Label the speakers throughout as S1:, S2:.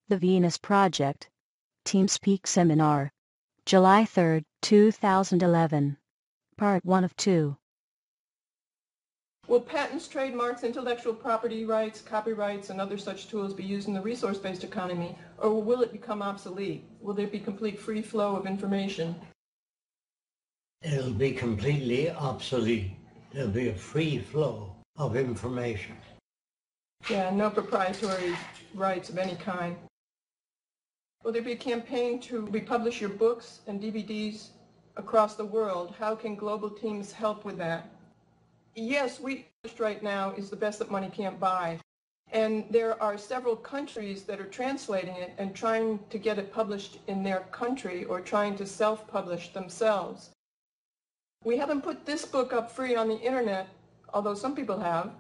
S1: The Venus Project, TeamSpeak Seminar, July 3, 2011, Part 1 of 2.
S2: Will patents, trademarks, intellectual property rights, copyrights, and other such tools be used in the resource-based economy, or will it become obsolete? Will there be complete free flow of information?
S3: It'll be completely obsolete. There'll be a free flow of information.
S2: Yeah, no proprietary rights of any kind. Will there be a campaign to republish your books and DVDs across the world? How can global teams help with that? Yes, right now is the best that money can't buy. And there are several countries that are translating it and trying to get it published in their country or trying to self-publish themselves. We haven't put this book up free on the internet, although some people have.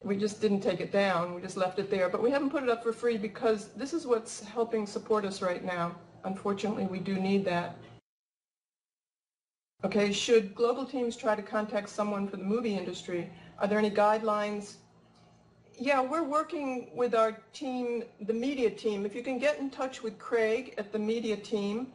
S2: We just didn't take it down, we just left it there. But we haven't put it up for free because this is what's helping support us right now. Unfortunately, we do need that. Okay, should global teams try to contact someone for the movie industry? Are there any guidelines? Yeah, we're working with our team, the media team. If you can get in touch with Craig at the media team,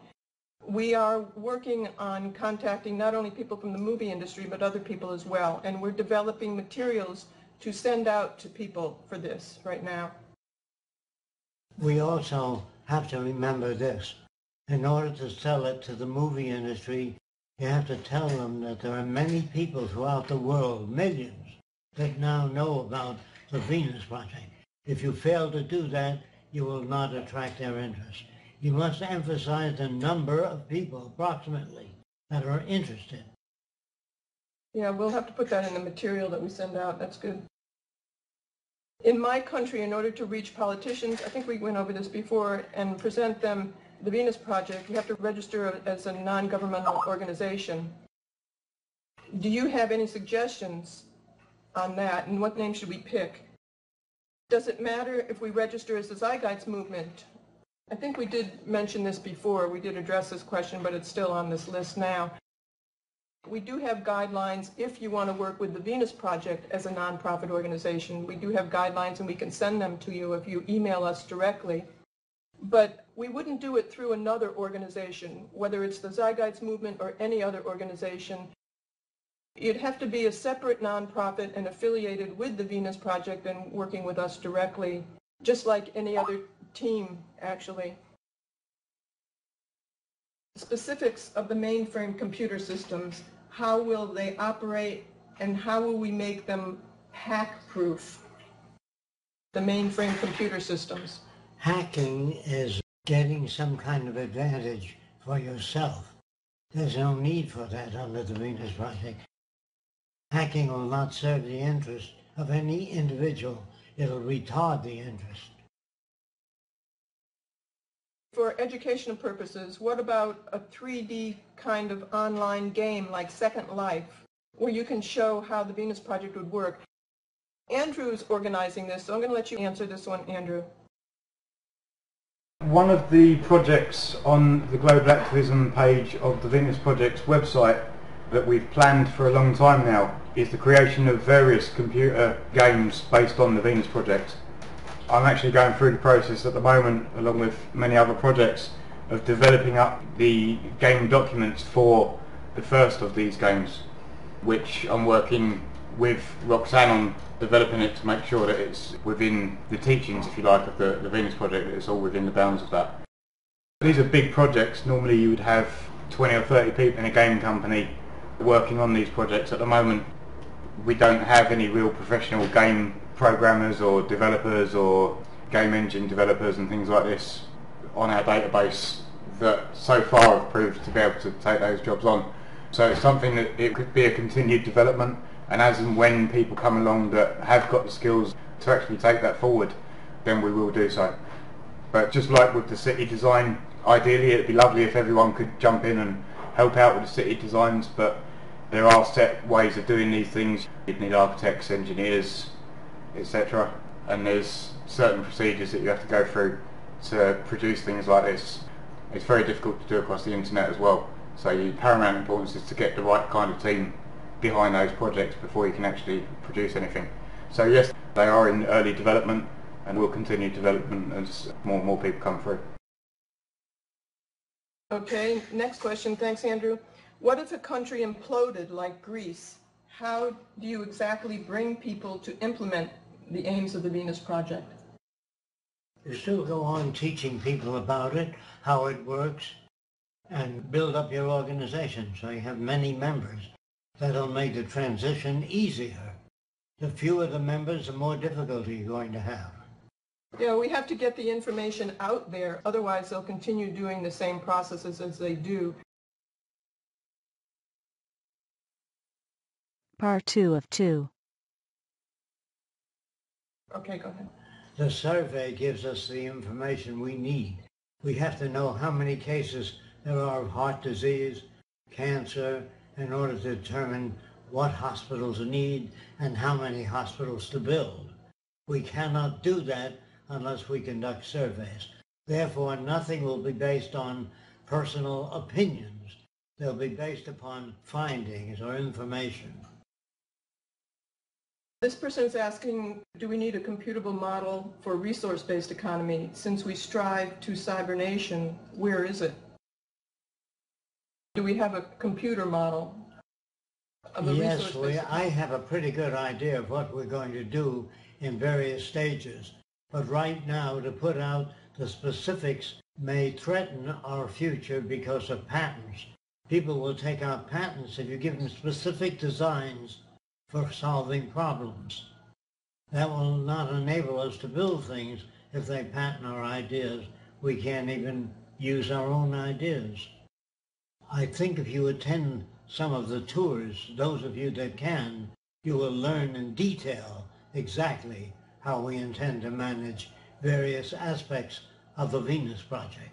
S2: we are working on contacting not only people from the movie industry, but other people as well. And we're developing materials to send out to people for this right now.
S3: We also have to remember this. In order to sell it to the movie industry, you have to tell them that there are many people throughout the world, millions, that now know about the Venus Project. If you fail to do that, you will not attract their interest. You must emphasize the number of people, approximately, that are interested.
S2: Yeah, we'll have to put that in the material that we send out. That's good. In my country, in order to reach politicians, I think we went over this before, and present them the Venus Project, you have to register as a non-governmental organization. Do you have any suggestions on that, and what name should we pick? Does it matter if we register as the Zeitgeist Movement? I think we did mention this before. We did address this question, but it's still on this list now. We do have guidelines if you want to work with the Venus Project as a nonprofit organization. We do have guidelines, and we can send them to you if you email us directly. But we wouldn't do it through another organization, whether it's the Zeitgeist Movement or any other organization. You'd have to be a separate nonprofit and affiliated with the Venus Project and working with us directly, just like any other team, actually. Specifics of the mainframe computer systems, how will they operate, and how will we make them hack-proof, the mainframe computer systems?
S3: Hacking is getting some kind of advantage for yourself. There's no need for that under the Venus Project. Hacking will not serve the interest of any individual. It'll retard the interest.
S2: For educational purposes, what about a 3D kind of online game like Second Life, where you can show how the Venus Project would work? Andrew's organizing this, so I'm going to let you answer this one, Andrew.
S4: One of the projects on the Global Activism page of the Venus Project's website that we've planned for a long time now is the creation of various computer games based on the Venus Project. I'm actually going through the process at the moment, along with many other projects, of developing up the game documents for the first of these games, which I'm working with Roxanne on developing it to make sure that it's within the teachings, if you like, of the Venus Project, that it's all within the bounds of that. These are big projects. Normally you would have 20 or 30 people in a game company working on these projects. At the moment we don't have any real professional game programmers or developers or game engine developers and things like this on our database that so far have proved to be able to take those jobs on. So it's something that it could be a continued development, and as and when people come along that have got the skills to actually take that forward, then we will do so. But just like with the city design, ideally it'd be lovely if everyone could jump in and help out with the city designs, but there are set ways of doing these things. You'd need architects, engineers, etc. And there's certain procedures that you have to go through to produce things like this. It's very difficult to do across the internet as well. So the paramount importance is to get the right kind of team behind those projects before you can actually produce anything. So yes, they are in early development. and we'll continue development as more and more people come through.
S2: Okay, next question. Thanks, Andrew. What if a country imploded like Greece? How do you exactly bring people to implement the aims of the Venus Project?
S3: You still go on teaching people about it, how it works, and build up your organization so you have many members. That'll make the transition easier. The fewer the members, the more difficulty you're going to have.
S2: Yeah, we have to get the information out there. Otherwise, they'll continue doing the same processes as they do.
S1: Part 2 of 2.
S2: Okay, go ahead.
S3: The survey gives us the information we need. We have to know how many cases there are of heart disease, cancer, in order to determine what hospitals need and how many hospitals to build. We cannot do that unless we conduct surveys. Therefore, nothing will be based on personal opinions. They'll be based upon findings or information.
S2: This person is asking, do we need a computable model for resource-based economy? Since we strive to cybernation, where is it? Do we have a computer model of a
S3: Yes,
S2: resource-based
S3: I have a pretty good idea of what we're going to do in various stages. But right now, to put out the specifics may threaten our future because of patents. People will take out patents if you give them specific designs for solving problems. That will not enable us to build things if they patent our ideas. We can't even use our own ideas. I think if you attend some of the tours, those of you that can, you will learn in detail exactly how we intend to manage various aspects of the Venus Project.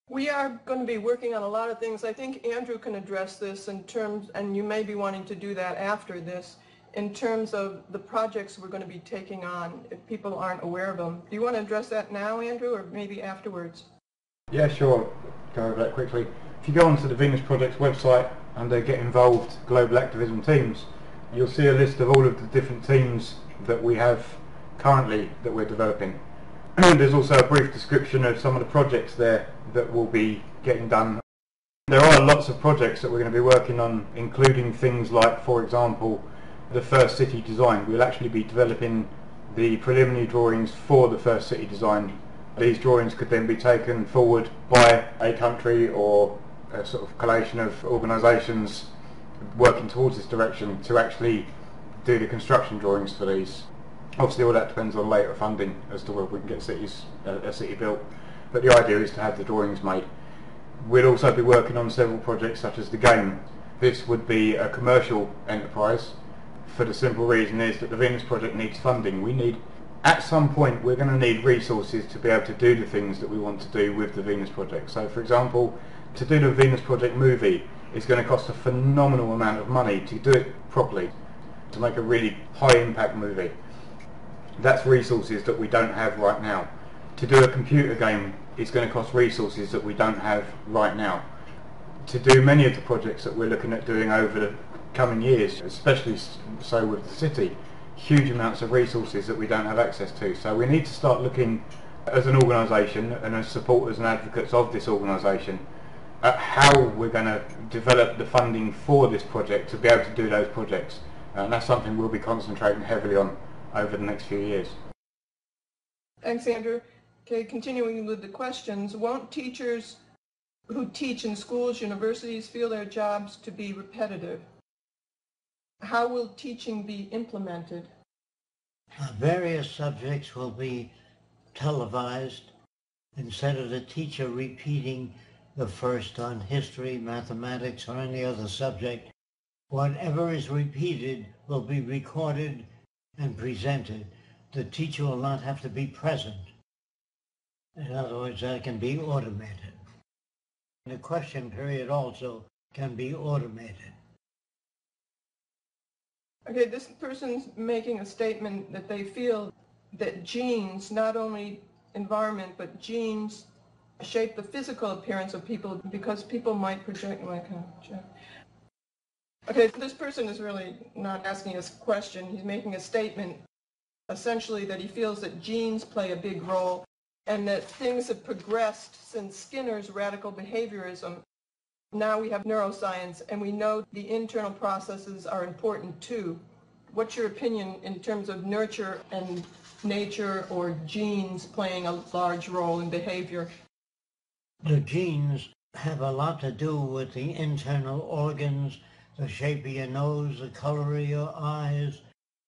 S2: We are going to be working on a lot of things. I think Andrew can address this in terms, and you may be wanting to do that after this, in terms of the projects we're going to be taking on if people aren't aware of them. Do you want to address that now, Andrew, or maybe afterwards?
S4: Yeah, sure. Go over that quickly. If you go onto the Venus Project's website under Get Involved Global Activism Teams, you'll see a list of all of the different teams that we have currently that we're developing. There's also a brief description of some of the projects there that will be getting done. There are lots of projects that we're going to be working on, including things like, for example, the first city design. We'll actually be developing the preliminary drawings for the first city design. These drawings could then be taken forward by a country or a sort of collation of organisations working towards this direction to actually do the construction drawings for these. Obviously all that depends on later funding as to whether we can get a city built, but the idea is to have the drawings made. We'll also be working on several projects such as the game. This would be a commercial enterprise for the simple reason is that the Venus Project needs funding. At some point we're going to need resources to be able to do the things that we want to do with the Venus Project. So for example, to do the Venus Project movie is going to cost a phenomenal amount of money to do it properly, to make a really high impact movie. That's resources that we don't have right now. To do a computer game is going to cost resources that we don't have right now. To do many of the projects that we're looking at doing over the coming years, especially so with the city, huge amounts of resources that we don't have access to. So we need to start looking as an organisation and as supporters and advocates of this organisation at how we're going to develop the funding for this project to be able to do those projects. And that's something we'll be concentrating heavily on over the next few years.
S2: Thanks, Andrew. Okay, continuing with the questions, won't teachers who teach in schools, universities feel their jobs to be repetitive? How will teaching be implemented?
S3: Various subjects will be televised. Instead of the teacher repeating the first on history, mathematics, or any other subject, whatever is repeated will be recorded and presented. The teacher will not have to be present. In other words, that can be automated. The question period also can be automated.
S2: Okay, this person's making a statement that they feel that genes, not only environment, but genes shape the physical appearance of people because people might project like a... Okay, this person is really not asking us a question. He's making a statement. essentially that he feels that genes play a big role and that things have progressed since Skinner's radical behaviorism. Now we have neuroscience, and we know the internal processes are important too. What's your opinion in terms of nurture and nature, or genes playing a large role in behavior?
S3: The genes have a lot to do with the internal organs, the shape of your nose, the color of your eyes,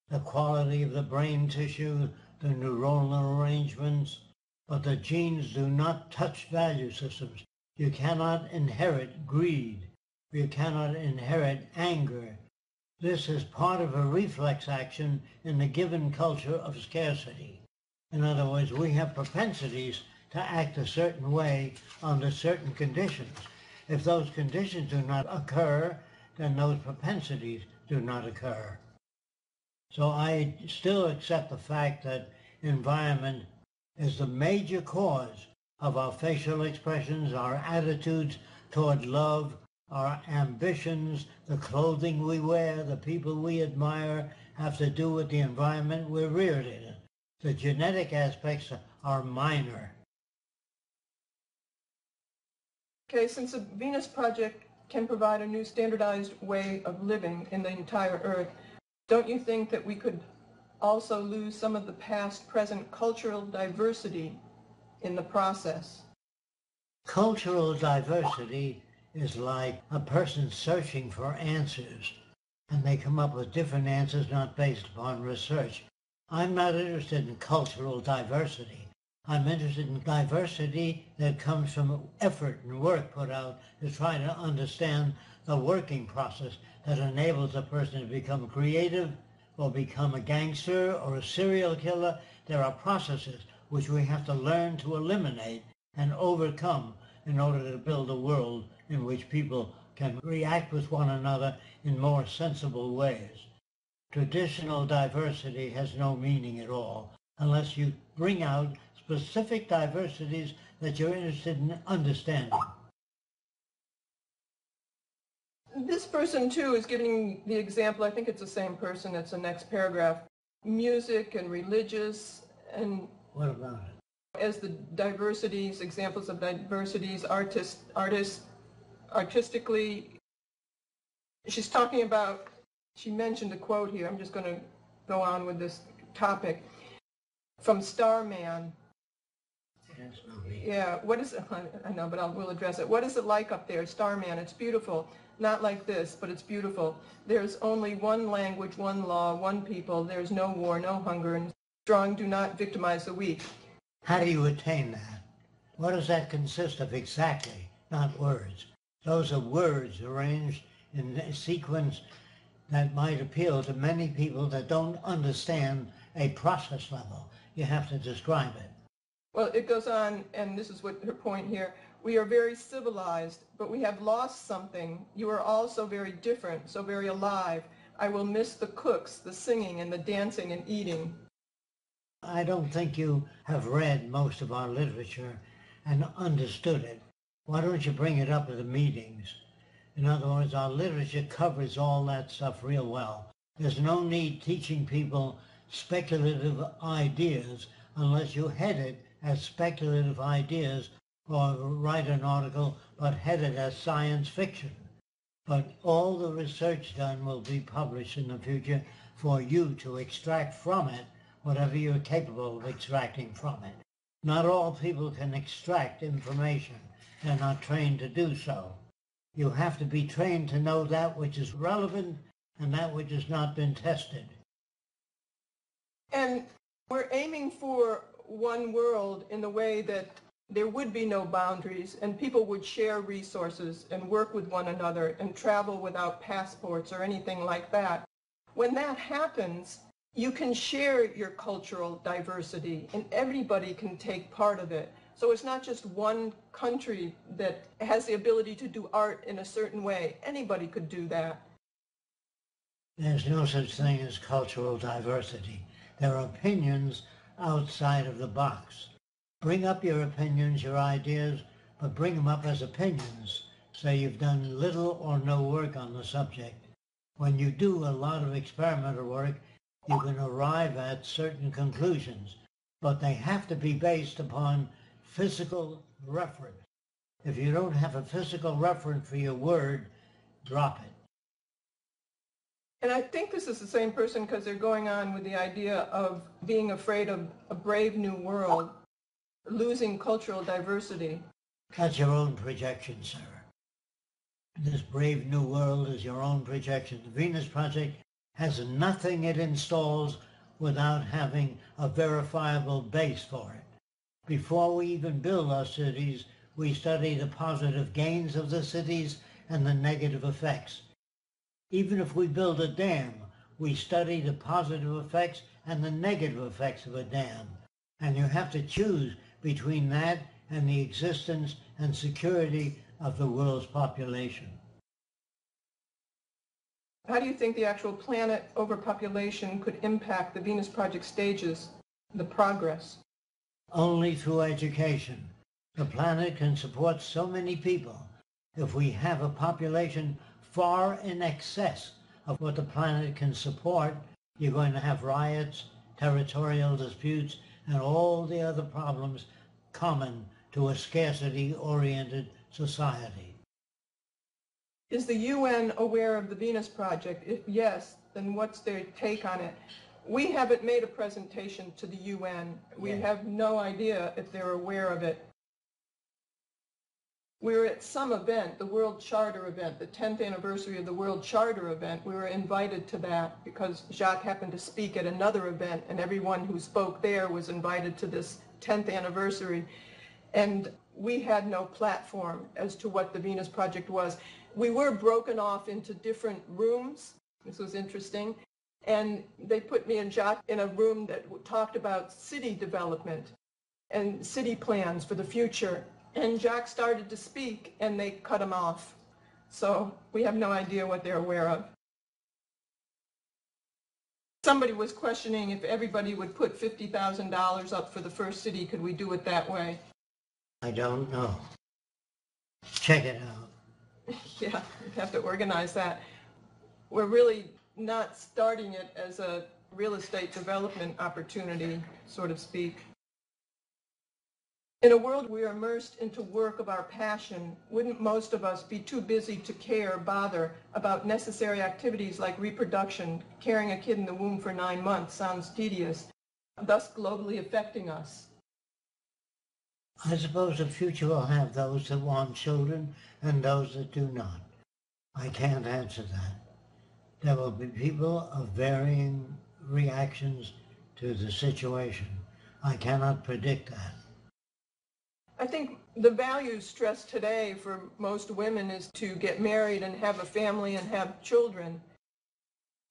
S3: the quality of the brain tissue, the neuronal arrangements. But the genes do not touch value systems. You cannot inherit greed. You cannot inherit anger. This is part of a reflex action in the given culture of scarcity. In other words, we have propensities to act a certain way under certain conditions. If those conditions do not occur, then those propensities do not occur. So I still accept the fact that environment is the major cause of our facial expressions, our attitudes toward love, our ambitions, the clothing we wear, the people we admire, have to do with the environment we're reared in. The genetic aspects are minor.
S2: Okay, since the Venus Project can provide a new standardized way of living in the entire Earth, don't you think that we could also lose some of the past-present cultural diversity in the process?
S3: Cultural diversity is like a person searching for answers, and they come up with different answers not based upon research. I'm not interested in cultural diversity. I'm interested in diversity that comes from effort and work put out to try to understand the working process that enables a person to become creative or become a gangster or a serial killer. There are processes which we have to learn to eliminate and overcome in order to build a world in which people can react with one another in more sensible ways. Traditional diversity has no meaning at all unless you bring out specific diversities that you're interested in understanding.
S2: This person, too, is giving the example, I think it's the same person, it's the next paragraph, music and religious, and
S3: What about it?
S2: as the diversities, examples of diversities, artists, artistically. She's talking about, she mentioned a quote here, I'm just going to go on with this topic, from Starman.
S3: Yes,
S2: Yeah, what is it? I know, but we'll address it. What is it like up there, Starman? It's beautiful. Not like this, but it's beautiful. There's only one language, one law, one people. There's no war, no hunger, and strong do not victimize the weak.
S3: How do you attain that? What does that consist of exactly? Not words. Those are words arranged in a sequence that might appeal to many people that don't understand a process level. You have to describe it.
S2: Well, it goes on, and this is what her point here. We are very civilized, but we have lost something. You are all so very different, so very alive. I will miss the cooks, the singing, and the dancing and eating.
S3: I don't think you have read most of our literature and understood it. Why don't you bring it up at the meetings? In other words, our literature covers all that stuff real well. There's no need teaching people speculative ideas unless you head it as speculative ideas or write an article but head it as science fiction. But all the research done will be published in the future for you to extract from it whatever you're capable of extracting from it. Not all people can extract information. They're not trained to do so. You have to be trained to know that which is relevant and that which has not been tested.
S2: And we're aiming for one world in the way that there would be no boundaries and people would share resources and work with one another and travel without passports or anything like that. When that happens, you can share your cultural diversity and everybody can take part of it. So it's not just one country that has the ability to do art in a certain way. Anybody could do that.
S3: There's no such thing as cultural diversity. There are opinions outside of the box. Bring up your opinions, your ideas, but bring them up as opinions. Say you've done little or no work on the subject. When you do a lot of experimental work, You can arrive at certain conclusions, but they have to be based upon physical reference. If you don't have a physical reference for your word, drop it.
S2: And I think this is the same person because they're going on with the idea of being afraid of a brave new world, losing cultural diversity.
S3: That's your own projection, sir. This brave new world is your own projection. The Venus Project has nothing it installs without having a verifiable base for it. Before we even build our cities, we study the positive gains of the cities and the negative effects. Even if we build a dam, we study the positive effects and the negative effects of a dam. And you have to choose between that and the existence and security of the world's population.
S2: How do you think the actual planet overpopulation could impact the Venus Project stages, the progress?
S3: Only through education. The planet can support so many people. If we have a population far in excess of what the planet can support, you're going to have riots, territorial disputes, and all the other problems common to a scarcity-oriented society.
S2: Is the UN aware of the Venus Project? If yes, then what's their take on it? We haven't made a presentation to the UN. We have no idea if they're aware of it. We were at some event, the World Charter event, the 10th anniversary of the World Charter event. We were invited to that because Jacques happened to speak at another event, and everyone who spoke there was invited to this 10th anniversary. And we had no platform as to what the Venus Project was. We were broken off into different rooms. This was interesting. And they put me and Jacques in a room that talked about city development and city plans for the future. And Jacques started to speak, and they cut him off. So we have no idea what they're aware of. Somebody was questioning if everybody would put $50,000 up for the first city, could we do it that way?
S3: I don't know. Check it out.
S2: Yeah, we'd have to organize that. We're really not starting it as a real estate development opportunity, so to speak. In a world we are immersed into work of our passion, wouldn't most of us be too busy to care or bother about necessary activities like reproduction? Carrying a kid in the womb for 9 months sounds tedious, thus globally affecting us.
S3: I suppose the future will have those that want children and those that do not. I can't answer that. There will be people of varying reactions to the situation. I cannot predict that.
S2: I think the value stressed today for most women is to get married and have a family and have children.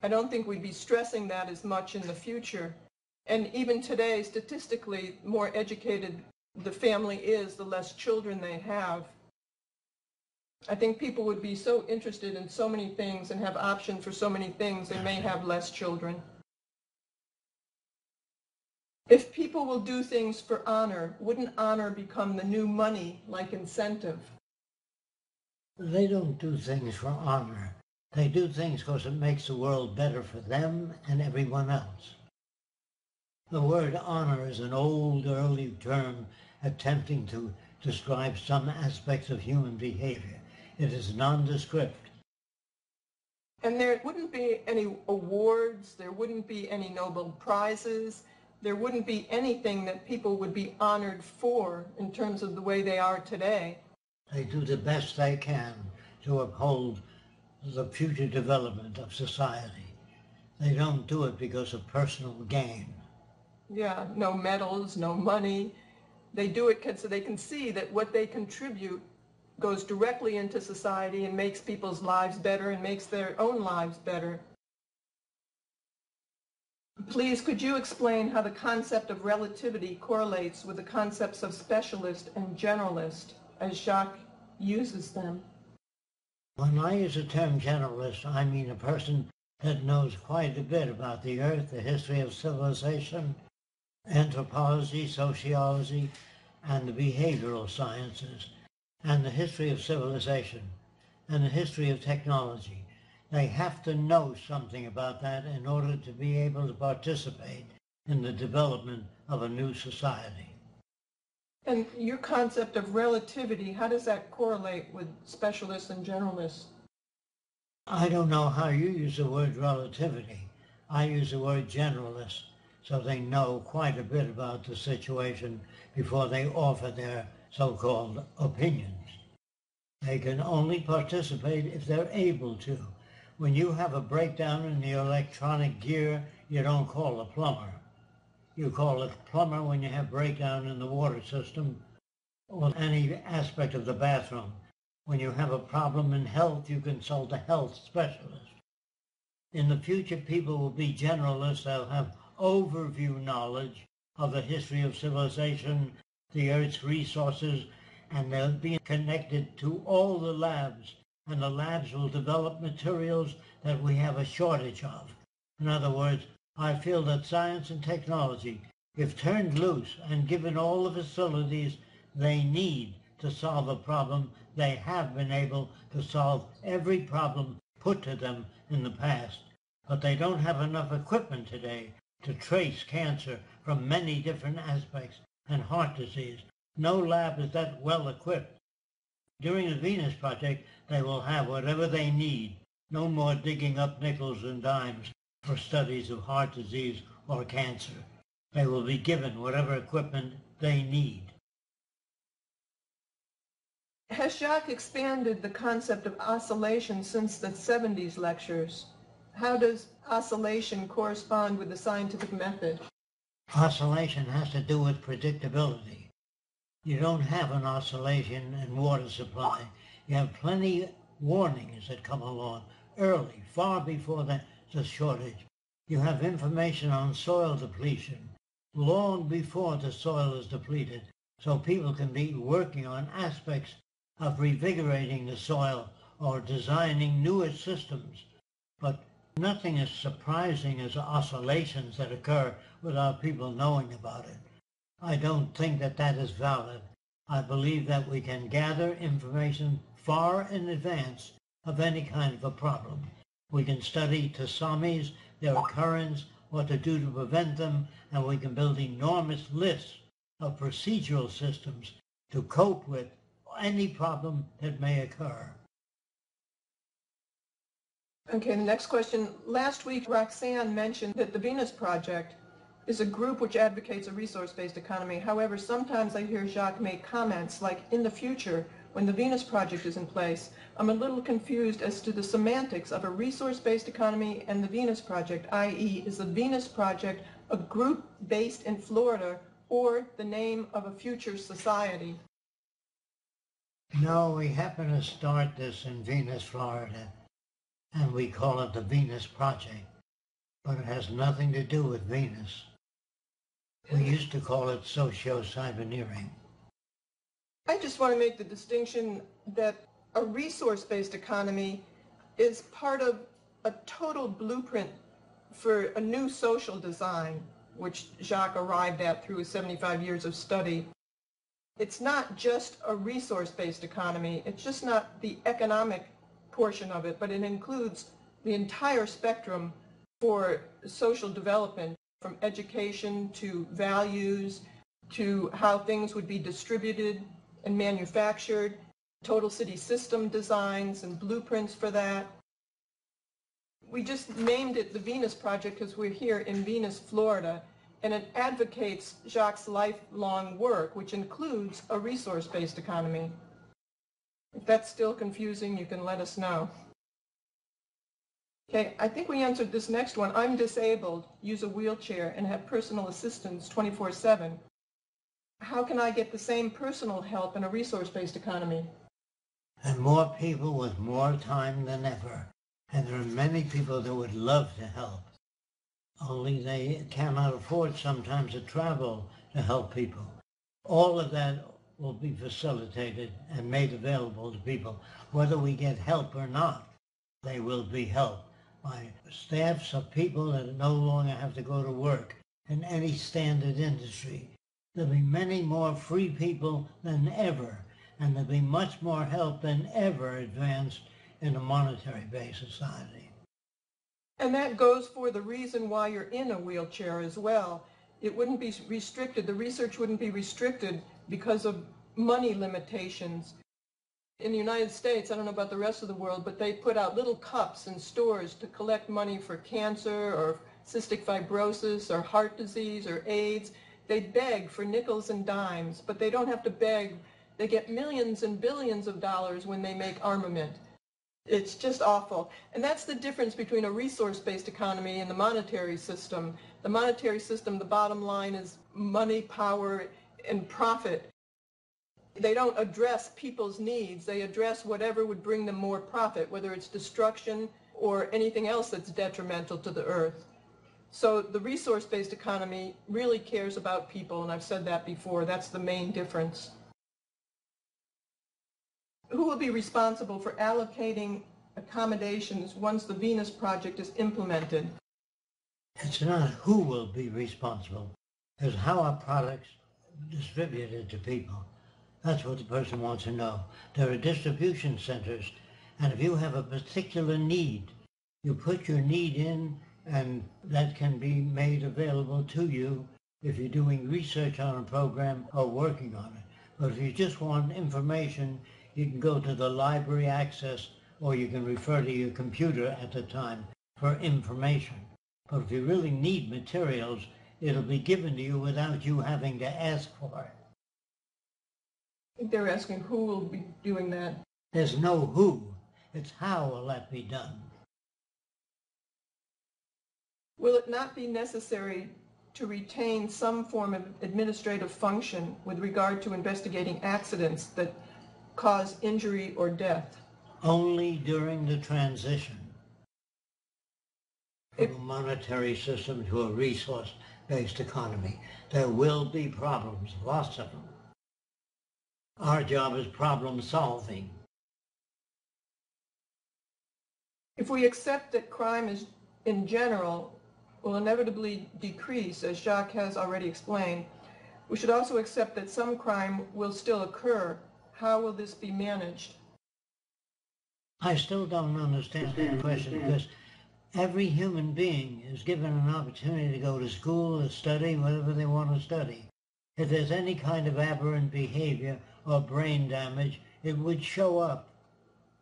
S2: I don't think we'd be stressing that as much in the future. And even today, statistically, the more educated the family is, the less children they have. I think people would be so interested in so many things and have options for so many things, they may have less children. If people will do things for honor, wouldn't honor become the new money, like incentive?
S3: They don't do things for honor. They do things because it makes the world better for them and everyone else. The word honor is an old, early term attempting to describe some aspects of human behavior. It is nondescript.
S2: And there wouldn't be any awards, there wouldn't be any Nobel Prizes, there wouldn't be anything that people would be honored for in terms of the way they are today.
S3: They do the best they can to uphold the future development of society. They don't do it because of personal gain.
S2: Yeah, no medals, no money. They do it so they can see that what they contribute goes directly into society and makes people's lives better and makes their own lives better. Please, could you explain how the concept of relativity correlates with the concepts of specialist and generalist as Jacques uses them?
S3: When I use the term generalist, I mean a person that knows quite a bit about the earth, the history of civilization, anthropology, sociology, and the behavioral sciences, and the history of civilization, and the history of technology. They have to know something about that in order to be able to participate in the development of a new society.
S2: And your concept of relativity, how does that correlate with specialists and generalists?
S3: I don't know how you use the word relativity. I use the word generalist, so they know quite a bit about the situation before they offer their so-called opinions. They can only participate if they're able to. When you have a breakdown in the electronic gear, you don't call a plumber. You call a plumber when you have breakdown in the water system or any aspect of the bathroom. When you have a problem in health, you consult a health specialist. In the future, people will be generalists. They'll have overview knowledge of the history of civilization, the Earth's resources, and they'll be connected to all the labs, and the labs will develop materials that we have a shortage of. In other words, I feel that science and technology, if turned loose and given all the facilities they need to solve a problem, they have been able to solve every problem put to them in the past. But they don't have enough equipment today to trace cancer from many different aspects and heart disease. No lab is that well equipped. During the Venus Project, they will have whatever they need. No more digging up nickels and dimes for studies of heart disease or cancer. They will be given whatever equipment they need.
S2: Has Jacques expanded the concept of oscillation since the 70s lectures? How does oscillation correspond with the scientific method?
S3: Oscillation has to do with predictability. You don't have an oscillation in water supply. You have plenty warnings that come along early, far before the shortage. You have information on soil depletion long before the soil is depleted, so people can be working on aspects of revigorating the soil or designing newer systems. But nothing as surprising as oscillations that occur without people knowing about it. I don't think that that is valid. I believe that we can gather information far in advance of any kind of a problem. We can study tsunamis, their occurrence, what to do to prevent them, and we can build enormous lists of procedural systems to cope with any problem that may occur.
S2: Okay, the next question. Last week, Roxanne mentioned that the Venus Project is a group which advocates a resource-based economy. However, sometimes I hear Jacques make comments like, in the future, when the Venus Project is in place, I'm a little confused as to the semantics of a resource-based economy and the Venus Project, i.e., is the Venus Project a group based in Florida or the name of a future society?
S3: No, we happen to start this in Venus, Florida, and we call it the Venus Project, but it has nothing to do with Venus. We used to call it socio-cyberneering.
S2: I just want to make the distinction that a resource-based economy is part of a total blueprint for a new social design, which Jacques arrived at through his 75 years of study. It's not just a resource-based economy. It's just not the economic portion of it, but it includes the entire spectrum for social development, from education to values to how things would be distributed and manufactured, total city system designs and blueprints for that. We just named it the Venus Project because we're here in Venus, Florida, and it advocates Jacques' lifelong work, which includes a resource-based economy. If that's still confusing, you can let us know. Okay, I think we answered this next one. I'm disabled, use a wheelchair, and have personal assistance 24/7. How can I get the same personal help in a resource-based economy?
S3: And more people with more time than ever. And there are many people that would love to help. Only they cannot afford sometimes to travel to help people. All of that will be facilitated and made available to people. Whether we get help or not, they will be helped by staffs of people that no longer have to go to work in any standard industry. There'll be many more free people than ever, and there'll be much more help than ever advanced in a monetary-based society.
S2: And that goes for the reason why you're in a wheelchair as well. It wouldn't be restricted, the research wouldn't be restricted because of money limitations. In the United States, I don't know about the rest of the world, but they put out little cups in stores to collect money for cancer or cystic fibrosis or heart disease or AIDS. They beg for nickels and dimes, but they don't have to beg. They get millions and billions of dollars when they make armament. It's just awful. And that's the difference between a resource-based economy and the monetary system. The monetary system, the bottom line is money, power, and profit. They don't address people's needs. They address whatever would bring them more profit, whether it's destruction or anything else that's detrimental to the earth. So the resource-based economy really cares about people, and I've said that before. That's the main difference. Who will be responsible for allocating accommodations once the Venus project is implemented?
S3: It's not who will be responsible, it's how our products distributed to people. That's what the person wants to know. There are distribution centers, and if you have a particular need, you put your need in, and that can be made available to you if you're doing research on a program or working on it. But if you just want information, you can go to the library access, or you can refer to your computer at the time for information. But if you really need materials, it'll be given to you without you having to ask for it.
S2: I think they're asking who will be doing that.
S3: There's no who, it's how will that be done.
S2: Will it not be necessary to retain some form of administrative function with regard to investigating accidents that cause injury or death?
S3: Only during the transition from a monetary system to a resource-based economy. There will be problems, lots of them. Our job is problem solving.
S2: If we accept that crime is, in general, will inevitably decrease, as Jacques has already explained, we should also accept that some crime will still occur. How will this be managed?
S3: I still don't understand that question, because every human being is given an opportunity to go to school, to study, whatever they want to study. If there's any kind of aberrant behavior or brain damage, it would show up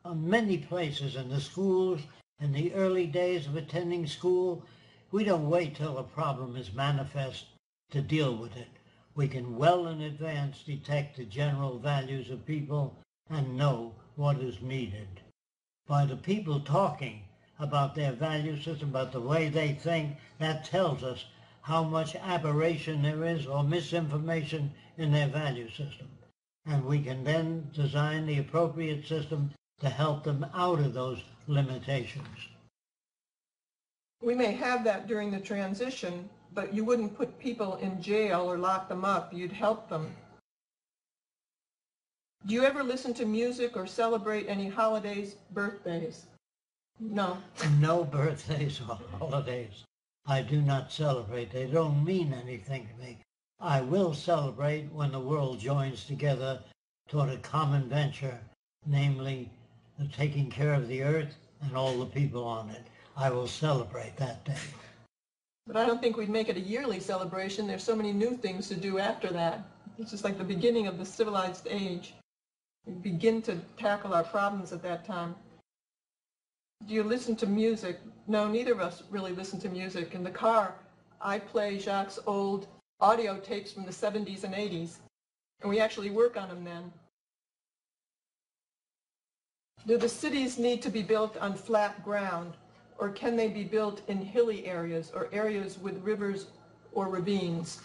S3: on many places in the schools. In the early days of attending school, we don't wait till a problem is manifest to deal with it. We can well in advance detect the general values of people and know what is needed. By the people talking about their value system, about the way they think, that tells us how much aberration there is or misinformation in their value system. And we can then design the appropriate system to help them out of those limitations.
S2: We may have that during the transition, but you wouldn't put people in jail or lock them up. You'd help them. Do you ever listen to music or celebrate any holidays, birthdays? No.
S3: No birthdays or holidays. I do not celebrate. They don't mean anything to me. I will celebrate when the world joins together toward a common venture, namely the taking care of the earth and all the people on it. I will celebrate that day.
S2: But I don't think we'd make it a yearly celebration. There's so many new things to do after that. It's just like the beginning of the civilized age. We begin to tackle our problems at that time. Do you listen to music? No, neither of us really listen to music. In the car, I play Jacques' old audio tapes from the 70s and 80s, and we actually work on them then. Do the cities need to be built on flat ground, or can they be built in hilly areas or areas with rivers or ravines?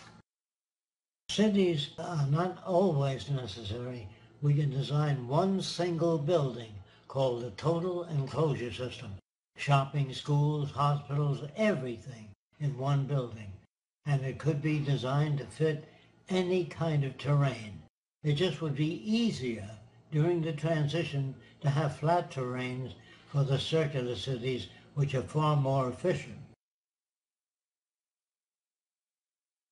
S3: Cities are not always necessary. We can design one single building called the total enclosure system. Shopping, schools, hospitals, everything in one building. And it could be designed to fit any kind of terrain. It just would be easier during the transition to have flat terrains for the circular cities, which are far more efficient.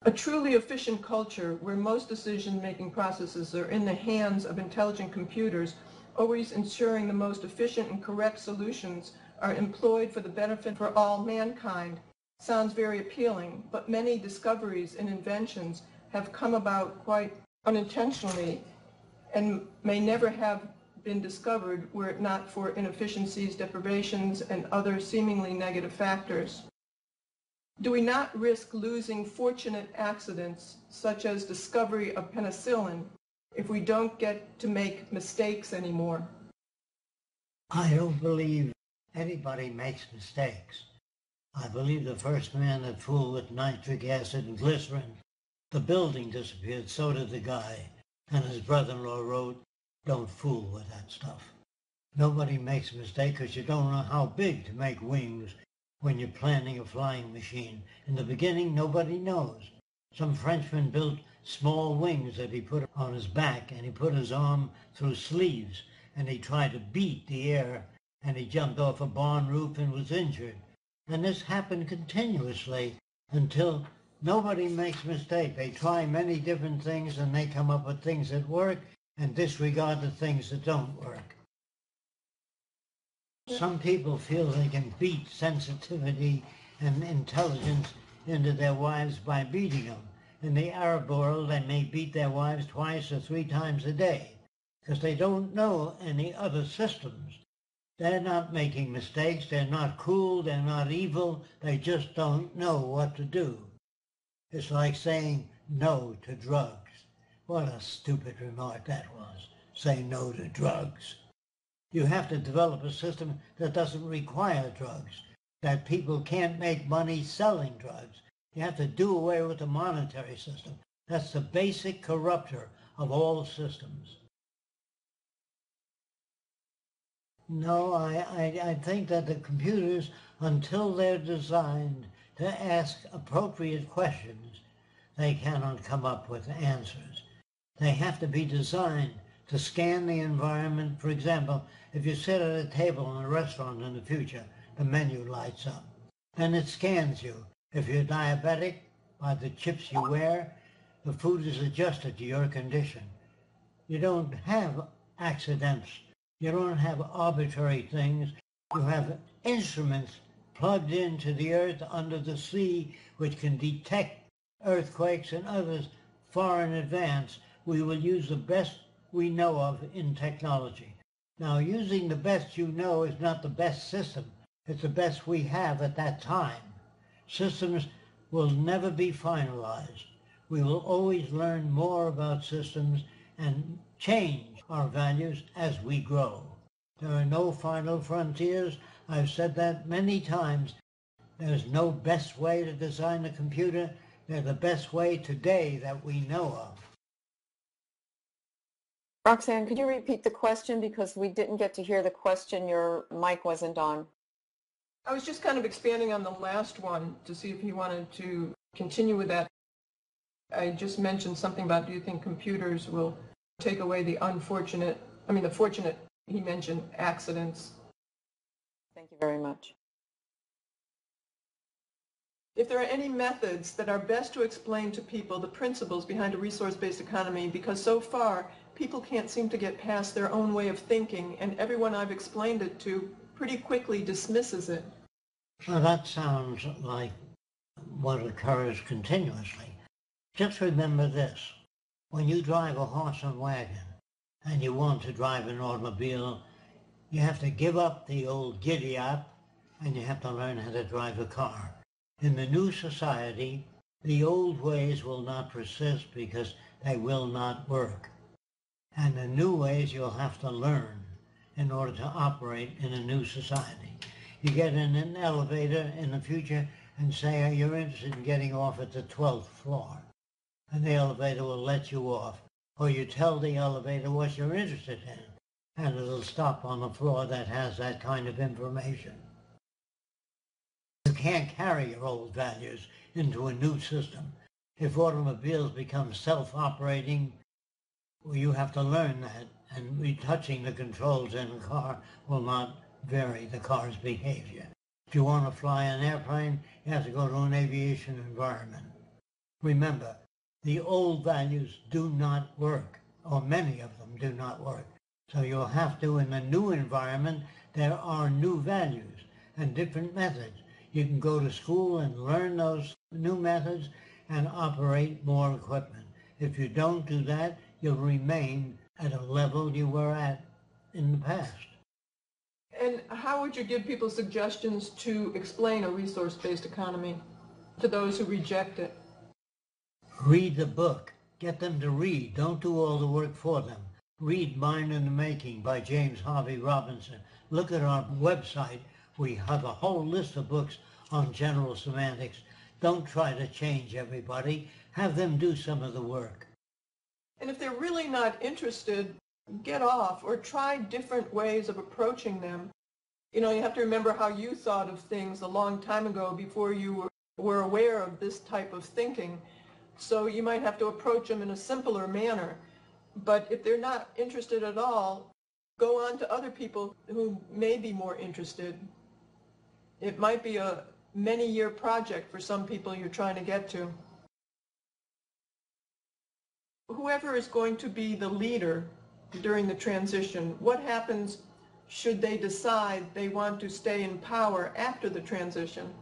S2: A truly efficient culture where most decision-making processes are in the hands of intelligent computers always ensuring the most efficient and correct solutions are employed for the benefit for all mankind sounds very appealing, but many discoveries and inventions have come about quite unintentionally and may never have been discovered were it not for inefficiencies, deprivations, and other seemingly negative factors. Do we not risk losing fortunate accidents, such as discovery of penicillin, if we don't get to make mistakes anymore?
S3: I don't believe anybody makes mistakes. I believe the first man that fooled with nitric acid and glycerin, the building disappeared, so did the guy. And his brother-in-law wrote, "Don't fool with that stuff." Nobody makes a mistake because you don't know how big to make wings when you're planning a flying machine. In the beginning, nobody knows. Some Frenchman built small wings that he put on his back, and he put his arm through sleeves, and he tried to beat the air, and he jumped off a barn roof and was injured. And this happened continuously until nobody makes a mistake. They try many different things, and they come up with things that work and disregard the things that don't work. Some people feel they can beat sensitivity and intelligence into their wives by beating them. In the Arab world, they may beat their wives 2 or 3 times a day because they don't know any other systems. They're not making mistakes. They're not cruel. They're not evil. They just don't know what to do. It's like saying no to drugs. What a stupid remark that was. Say no to drugs. You have to develop a system that doesn't require drugs, that people can't make money selling drugs. You have to do away with the monetary system. That's the basic corrupter of all systems. No, I think that the computers, until they're designed to ask appropriate questions, they cannot come up with answers. They have to be designed to scan the environment. For example, if you sit at a table in a restaurant in the future, the menu lights up. Then it scans you. If you're diabetic, by the chips you wear, the food is adjusted to your condition. You don't have accidents. You don't have arbitrary things. You have instruments plugged into the earth under the sea which can detect earthquakes and others far in advance. We will use the best we know of in technology. Now, using the best you know is not the best system. It's the best we have at that time. Systems will never be finalized. We will always learn more about systems and change our values as we grow. There are no final frontiers. I've said that many times. There's no best way to design a computer. They're the best way today that we know of.
S5: Roxanne, could you repeat the question because we didn't get to hear the question? Your mic wasn't on.
S2: I was just kind of expanding on the last one to see if he wanted to continue with that. I just mentioned something about, do you think computers will take away the fortunate, he mentioned accidents.
S5: Thank you very much.
S2: If there are any methods that are best to explain to people the principles behind a resource-based economy, because so far people can't seem to get past their own way of thinking, and everyone I've explained it to pretty quickly dismisses it.
S3: Well, that sounds like what occurs continuously. Just remember this. When you drive a horse and wagon and you want to drive an automobile, you have to give up the old giddy-up and you have to learn how to drive a car. In the new society, the old ways will not persist because they will not work. And the new ways you'll have to learn in order to operate in a new society. You get in an elevator in the future and say you're interested in getting off at the 12th floor. And the elevator will let you off. Or you tell the elevator what you're interested in, and it'll stop on the floor that has that kind of information. You can't carry your old values into a new system. If automobiles become self-operating, well, you have to learn that, and retouching the controls in a car will not vary the car's behavior. If you want to fly an airplane, you have to go to an aviation environment. Remember, the old values do not work, or many of them do not work. So you'll have to, in the new environment, there are new values and different methods. You can go to school and learn those new methods and operate more equipment. If you don't do that, you'll remain at a level you were at in the past.
S2: And how would you give people suggestions to explain a resource-based economy to those who reject it?
S3: Read the book. Get them to read. Don't do all the work for them. Read Mind in the Making by James Harvey Robinson. Look at our website. We have a whole list of books on general semantics. Don't try to change everybody. Have them do some of the work.
S2: And if they're really not interested, get off or try different ways of approaching them. You know, you have to remember how you thought of things a long time ago before you were aware of this type of thinking. So you might have to approach them in a simpler manner. But if they're not interested at all, go on to other people who may be more interested. It might be a many-year project for some people you're trying to get to. Whoever is going to be the leader during the transition, what happens should they decide they want to stay in power after the transition?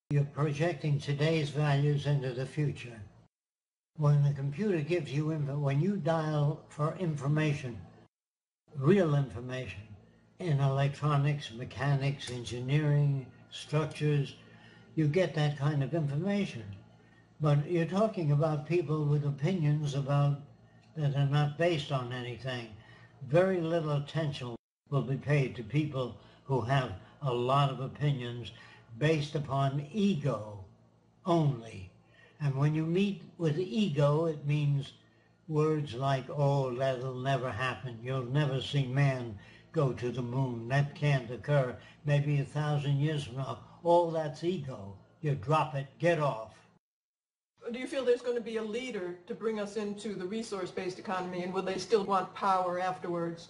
S3: You're projecting today's values into the future. When the computer gives you when you dial for information, real information, in electronics, mechanics, engineering, structures, you get that kind of information. But you're talking about people with opinions about that are not based on anything. Very little attention will be paid to people who have a lot of opinions based upon ego only. And when you meet with ego, it means words like, oh, that'll never happen. You'll never see man go to the moon. That can't occur. Maybe 1,000 years from now. All that's ego. You drop it, get off.
S2: Do you feel there's going to be a leader to bring us into the resource-based economy, and will they still want power afterwards?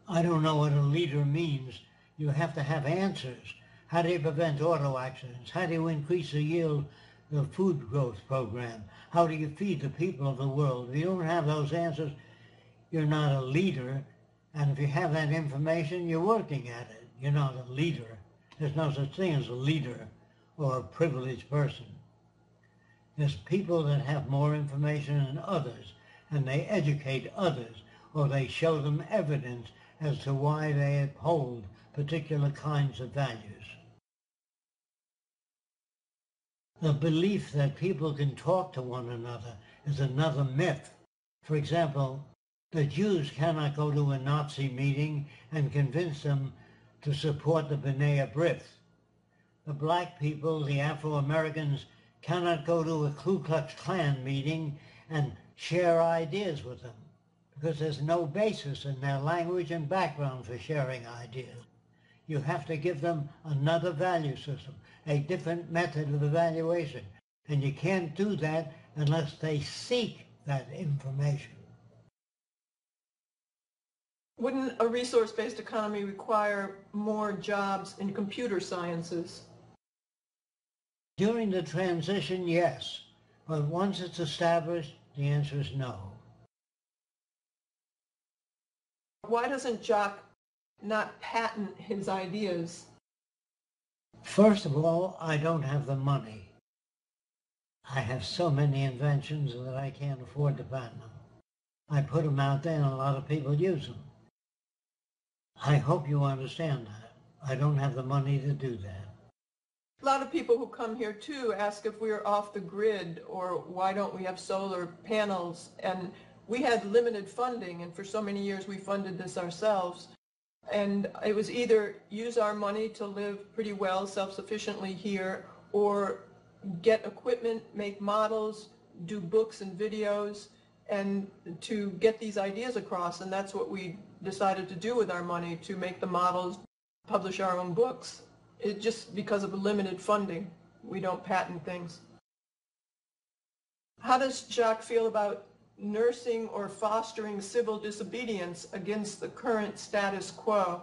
S3: I don't know what a leader means. You have to have answers. How do you prevent auto accidents? How do you increase the yield of the food growth program? How do you feed the people of the world? If you don't have those answers, you're not a leader. And if you have that information, you're working at it. You're not a leader. There's no such thing as a leader or a privileged person. There's people that have more information than others, and they educate others, or they show them evidence as to why they uphold particular kinds of values. The belief that people can talk to one another is another myth. For example, the Jews cannot go to a Nazi meeting and convince them to support the B'nai B'rith. The black people, the Afro-Americans, cannot go to a Ku Klux Klan meeting and share ideas with them because there's no basis in their language and background for sharing ideas. You have to give them another value system, a different method of evaluation, and you can't do that unless they seek that information.
S2: Wouldn't a resource-based economy require more jobs in computer sciences?
S3: During the transition, yes, but once it's established, the answer is no.
S2: Why doesn't Jacques not patent his ideas?
S3: First of all, I don't have the money. I have so many inventions that I can't afford to patent them. I put them out there and a lot of people use them. I hope you understand that. I don't have the money to do that.
S2: A lot of people who come here too ask if we're off the grid or why don't we have solar panels, and we had limited funding, and for so many years we funded this ourselves, and it was either use our money to live pretty well self-sufficiently here or get equipment, make models, do books and videos, and to get these ideas across, and that's what we decided to do with our money, to make the models, publish our own books. It just because of limited funding, we don't patent things. How does Jacques feel about nursing or fostering civil disobedience against the current status quo?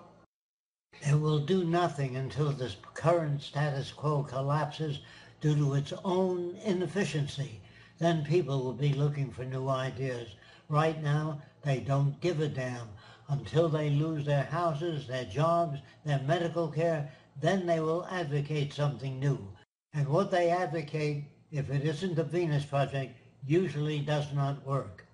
S3: It will do nothing until this current status quo collapses due to its own inefficiency. then people will be looking for new ideas. Right now, they don't give a damn. Until they lose their houses, their jobs, their medical care, then they will advocate something new. And what they advocate, if it isn't the Venus Project, usually does not work.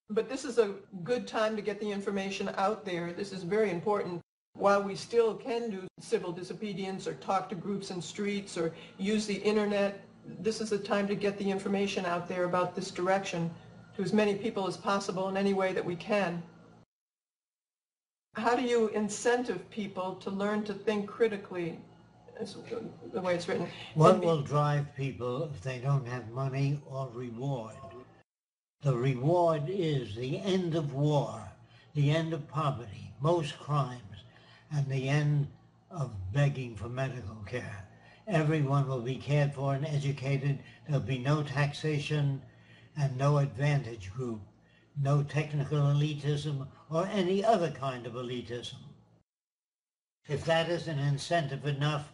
S2: But this is a good time to get the information out there. This is very important. While we still can do civil disobedience or talk to groups in streets or use the internet, this is a time to get the information out there about this direction to as many people as possible in any way that we can. How do you incentive people to learn to think critically, is the way it's written?
S3: What will drive people if they don't have money or reward? The reward is the end of war, the end of poverty, most crimes, and the end of begging for medical care. Everyone will be cared for and educated. There'll be no taxation and no advantage group, no technical elitism or any other kind of elitism. If that isn't incentive enough,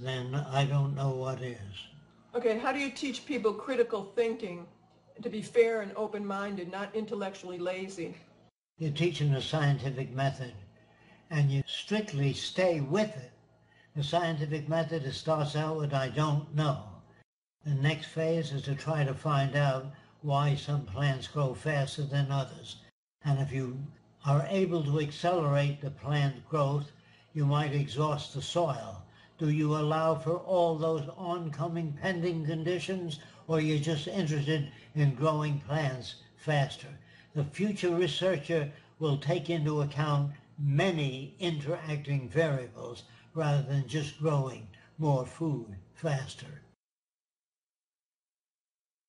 S3: then I don't know what is.
S2: Okay, how do you teach people critical thinking, to be fair and open-minded, not intellectually lazy?
S3: You teach them the scientific method, and you strictly stay with it. The scientific method starts out with I don't know. The next phase is to try to find out why some plants grow faster than others. And if you are able to accelerate the plant growth, you might exhaust the soil. Do you allow for all those oncoming pending conditions, or are you just interested in growing plants faster? The future researcher will take into account many interacting variables rather than just growing more food faster.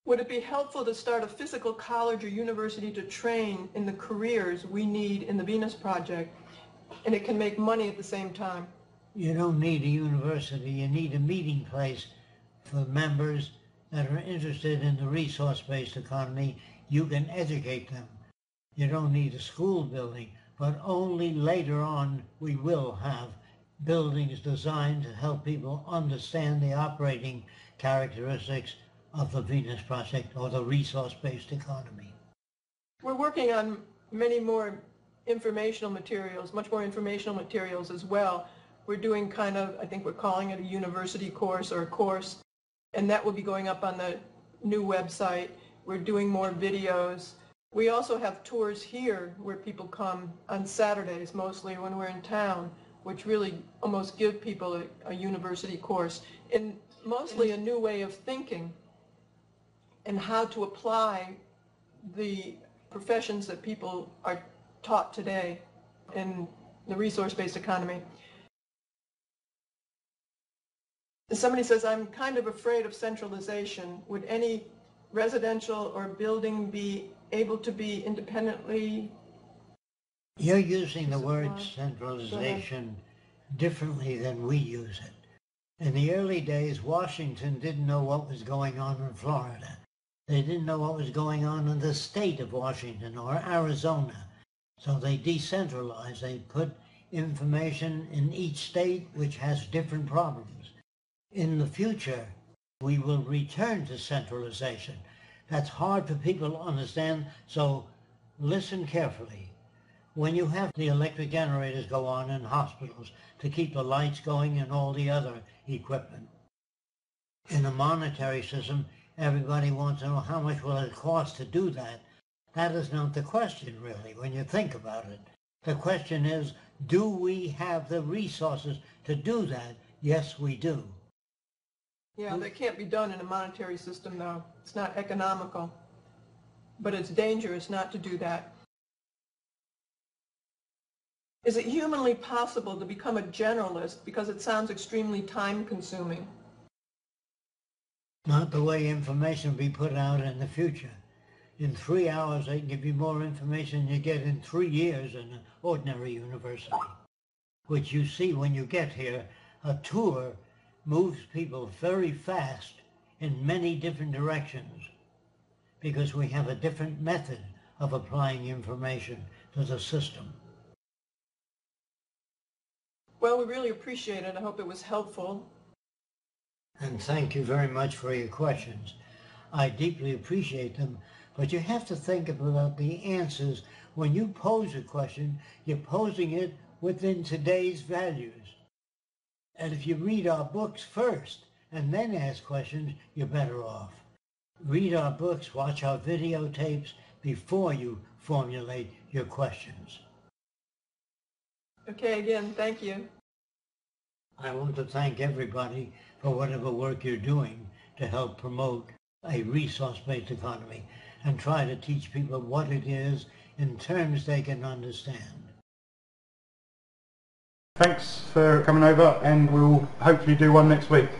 S2: Would it be helpful to start a physical college or university to train in the careers we need in the Venus Project, and it can make money at the same time?
S3: You don't need a university, you need a meeting place for members that are interested in the resource-based economy. You can educate them. You don't need a school building, but only later on we will have buildings designed to help people understand the operating characteristics of the Venus Project or the resource-based economy.
S2: We're working on many more informational materials, much more informational materials as well. We're doing kind of, I think we're calling it a university course or a course, and that will be going up on the new website. We're doing more videos. We also have tours here where people come on Saturdays, mostly when we're in town, which really almost give people a university course, and mostly a new way of thinking and how to apply the professions that people are taught today in the resource-based economy. Somebody says, I'm kind of afraid of centralization. Would any residential or building be able to be independently?
S3: You're using the word centralization differently than we use it. In the early days, Washington didn't know what was going on in Florida. They didn't know what was going on in the state of Washington or Arizona. So they decentralized. They put information in each state which has different problems. In the future, we will return to centralization. That's hard for people to understand, so listen carefully. When you have the electric generators go on in hospitals to keep the lights going and all the other equipment, in a monetary system, everybody wants to know how much will it cost to do that. That is not the question, really, when you think about it. The question is, do we have the resources to do that? Yes, we do.
S2: Yeah, that can't be done in a monetary system, though. It's not economical. But it's dangerous not to do that. Is it humanly possible to become a generalist because it sounds extremely time-consuming?
S3: Not the way information will be put out in the future. In 3 hours, they can give you more information than you get in 3 years in an ordinary university. Which you see when you get here, a tour moves people very fast in many different directions because we have a different method of applying information to the system.
S2: Well, we really appreciate it. I hope it was helpful.
S3: And thank you very much for your questions. I deeply appreciate them, but you have to think about the answers. When you pose a question, you're posing it within today's values. And if you read our books first and then ask questions, you're better off. Read our books, watch our videotapes before you formulate your questions.
S2: Okay, again, thank you.
S3: I want to thank everybody for whatever work you're doing to help promote a resource-based economy and try to teach people what it is in terms they can understand.
S4: Thanks for coming over, and we'll hopefully do one next week.